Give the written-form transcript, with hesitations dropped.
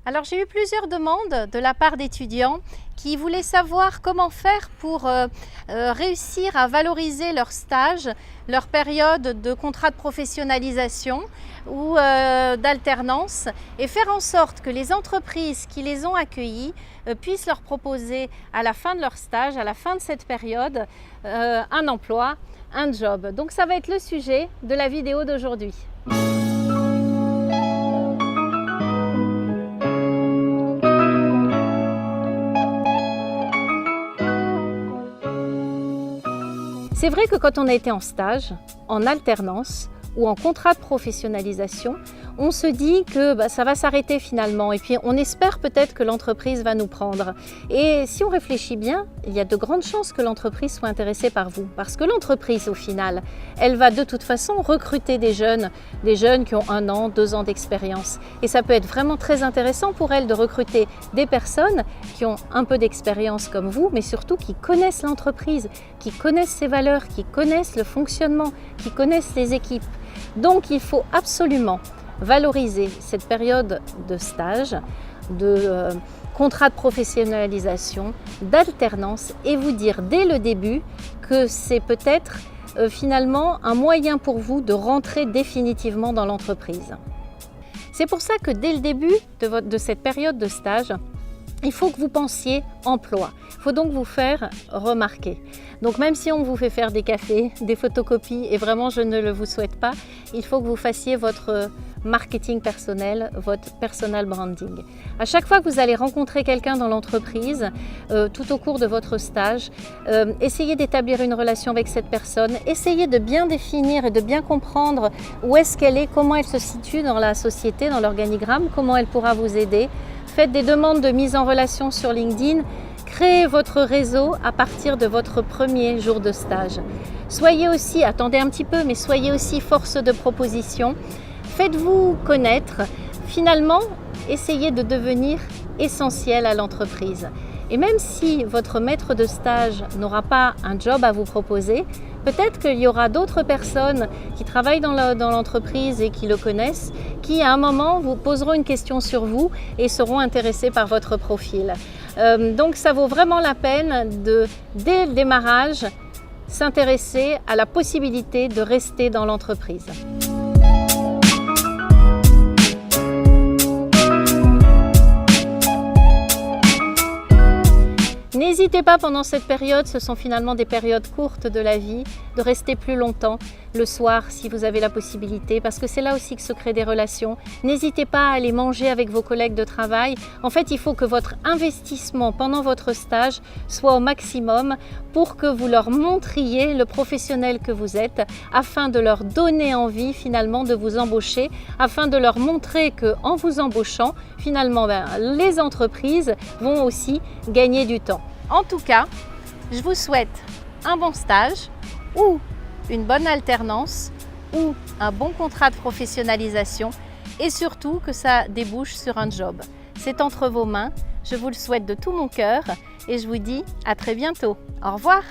Alors j'ai eu plusieurs demandes de la part d'étudiants qui voulaient savoir comment faire pour réussir à valoriser leur stage, leur période de contrat de professionnalisation ou d'alternance et faire en sorte que les entreprises qui les ont accueillis puissent leur proposer à la fin de leur stage, à la fin de cette période, un emploi, un job. Donc ça va être le sujet de la vidéo d'aujourd'hui. C'est vrai que quand on a été en stage, en alternance ou en contrat de professionnalisation, on se dit que ça va s'arrêter finalement et puis on espère peut-être que l'entreprise va nous prendre. Et si on réfléchit bien, il y a de grandes chances que l'entreprise soit intéressée par vous parce que l'entreprise au final, elle va de toute façon recruter des jeunes qui ont 1 an, 2 ans d'expérience. Et ça peut être vraiment très intéressant pour elle de recruter des personnes qui ont un peu d'expérience comme vous, mais surtout qui connaissent l'entreprise, qui connaissent ses valeurs, qui connaissent le fonctionnement, qui connaissent les équipes. Donc il faut absolument valoriser cette période de stage, de contrat de professionnalisation, d'alternance et vous dire dès le début que c'est peut-être finalement un moyen pour vous de rentrer définitivement dans l'entreprise. C'est pour ça que dès le début de cette période de stage, il faut que vous pensiez emploi. Il faut donc vous faire remarquer. Donc même si on vous fait faire des cafés, des photocopies, et vraiment je ne le vous souhaite pas, il faut que vous fassiez votre marketing personnel, votre personal branding. À chaque fois que vous allez rencontrer quelqu'un dans l'entreprise, tout au cours de votre stage, essayez d'établir une relation avec cette personne, essayez de bien définir et de bien comprendre où est-ce qu'elle est, comment elle se situe dans la société, dans l'organigramme, comment elle pourra vous aider. Faites des demandes de mise en relation sur LinkedIn, créez votre réseau à partir de votre premier jour de stage. Soyez aussi, attendez un petit peu, mais soyez aussi force de proposition. Faites-vous connaître. Finalement, essayez de devenir essentiel à l'entreprise. Et même si votre maître de stage n'aura pas un job à vous proposer, peut-être qu'il y aura d'autres personnes qui travaillent dans l'entreprise et qui le connaissent, qui à un moment vous poseront une question sur vous et seront intéressés par votre profil. Donc ça vaut vraiment la peine dès le démarrage, s'intéresser à la possibilité de rester dans l'entreprise. N'hésitez pas pendant cette période, ce sont finalement des périodes courtes de la vie, de rester plus longtemps le soir si vous avez la possibilité, parce que c'est là aussi que se créent des relations. N'hésitez pas à aller manger avec vos collègues de travail. En fait, il faut que votre investissement pendant votre stage soit au maximum pour que vous leur montriez le professionnel que vous êtes, afin de leur donner envie finalement de vous embaucher, afin de leur montrer qu'en vous embauchant, finalement, les entreprises vont aussi gagner du temps. En tout cas, je vous souhaite un bon stage ou une bonne alternance ou un bon contrat de professionnalisation et surtout que ça débouche sur un job. C'est entre vos mains, je vous le souhaite de tout mon cœur et je vous dis à très bientôt. Au revoir.